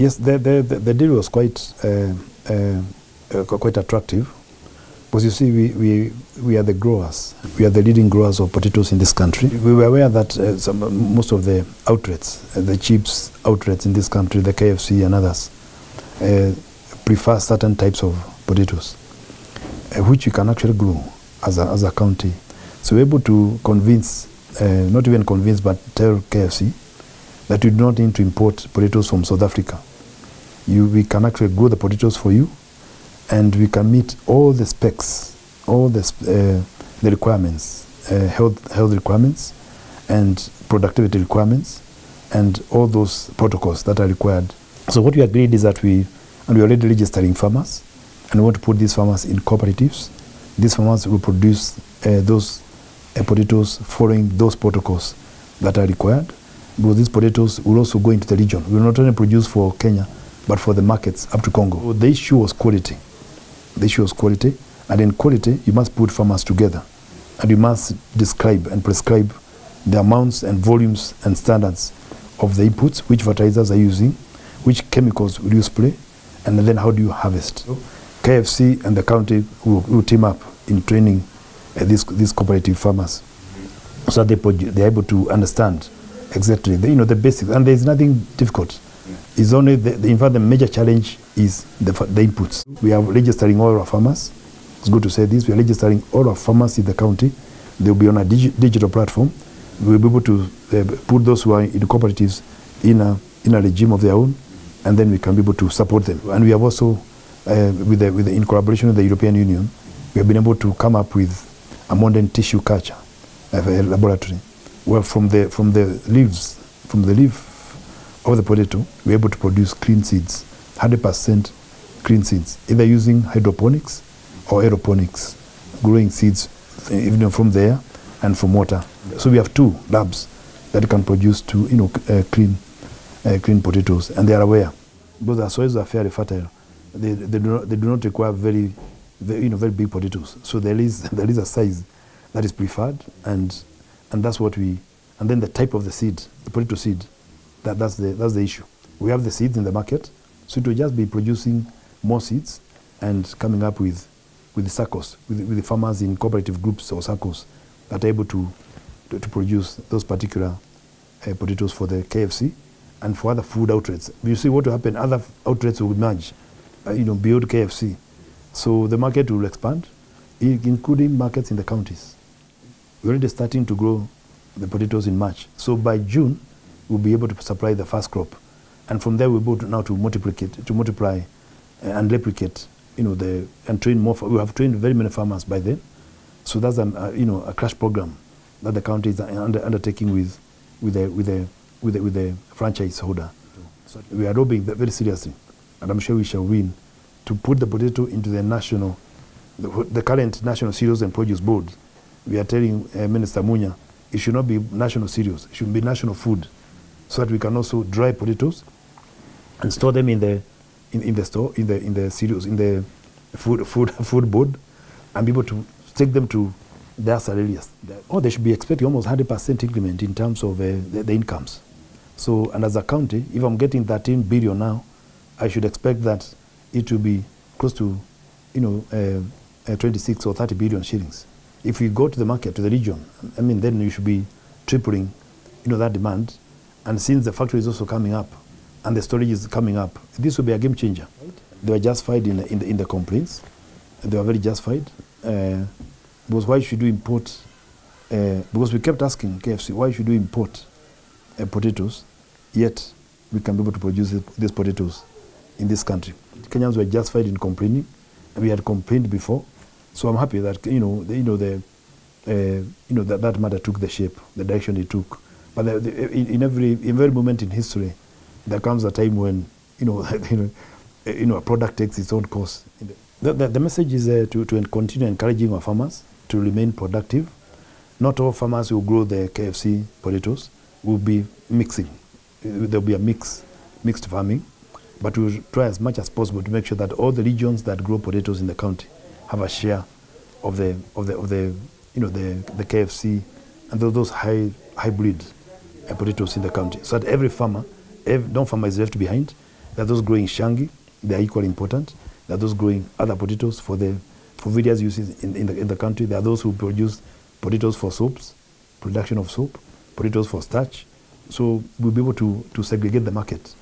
Yes, the deal was quite attractive, because you see, we are the growers. We are the leading growers of potatoes in this country. We were aware that most of the outlets, the chips outlets in this country, the KFC and others, prefer certain types of potatoes, which we can actually grow as a county. So we're able to convince, not even convince, but tell KFC that you do not need to import potatoes from South Africa. We can actually grow the potatoes for you, and we can meet all the specs, all the requirements, health requirements, and productivity requirements, and all those protocols that are required. So what we agreed is that we're already registering farmers, and we want to put these farmers in cooperatives. These farmers will produce those potatoes following those protocols that are required, because these potatoes will also go into the region. We will not only produce for Kenya, but for the markets up to Congo. So the issue was quality. The issue was quality, and in quality, you must put farmers together, and you must describe and prescribe the amounts and volumes and standards of the inputs, which fertilizers are using, which chemicals will you spray, and then how do you harvest. KFC and the county will team up in training these cooperative farmers, so that they're able to understand exactly the basics, and there's nothing difficult. It's only in fact the major challenge is the inputs. We are registering all our farmers. It's good to say this. We are registering all our farmers in the county. They'll be on a digital platform. We'll be able to put those who are in cooperatives in a regime of their own, and then we can be able to support them. And we have also, in collaboration with the European Union, we have been able to come up with a modern tissue culture laboratory, where from the leaf of the potato, we're able to produce clean seeds, 100% clean seeds, either using hydroponics or aeroponics, growing seeds even from the air and from water. So we have 2 labs that can produce clean potatoes, and they are aware, because our soils are fairly fertile. They do not require very big potatoes. So there is a size that is preferred, and that's what we. And then the type of the seed, the potato seed, that's the issue. We have the seeds in the market, so it will just be producing more seeds and coming up with the circles, with the farmers in cooperative groups or circles that are able to produce those particular potatoes for the KFC and for other food outlets. You see what will happen, other outlets will emerge, beyond KFC. So the market will expand, including markets in the counties. We're already starting to grow the potatoes in March. So by June, we'll be able to supply the first crop. And from there, we'll be able now to multiply and replicate, and train more. We have trained very many farmers by then. So that's a crash program that the county is undertaking with the franchise holder. So we are lobbying very seriously, and I'm sure we shall win, to put the potato into the current National Cereals and Produce Board. We are telling Minister Munya, it should not be national cereals, it should be national food, so that we can also dry potatoes and store them in the cereals, in the food board, and be able to take them to their areas. They should be expecting almost 100% increment in terms of the incomes. So, and as a county, if I'm getting 13 billion now, I should expect that it will be close to 26 or 30 billion shillings. If we go to the market, to the region, then you should be tripling, that demand. And since the factory is also coming up, and the storage is coming up, this will be a game changer. They were justified in the complaints. They were very justified. Because why should you import? Because we kept asking KFC, why should you import potatoes, yet we can be able to produce these potatoes in this country? Kenyans were justified in complaining, and we had complained before. So I'm happy that that matter took the shape, the direction it took. But in every moment in history, there comes a time when a product takes its own course. The message is to continue encouraging our farmers to remain productive. Not all farmers who grow the KFC potatoes will be mixing. There will be a mixed farming, but we will try as much as possible to make sure that all the regions that grow potatoes in the county have a share of the KFC and those hybrid potatoes in the county, so that every farmer, no farmer is left behind, There are those growing shangi, they are equally important. There are those growing other potatoes for various uses in the country. There are those who produce potatoes for soaps, production of soap, potatoes for starch. So we'll be able to segregate the market.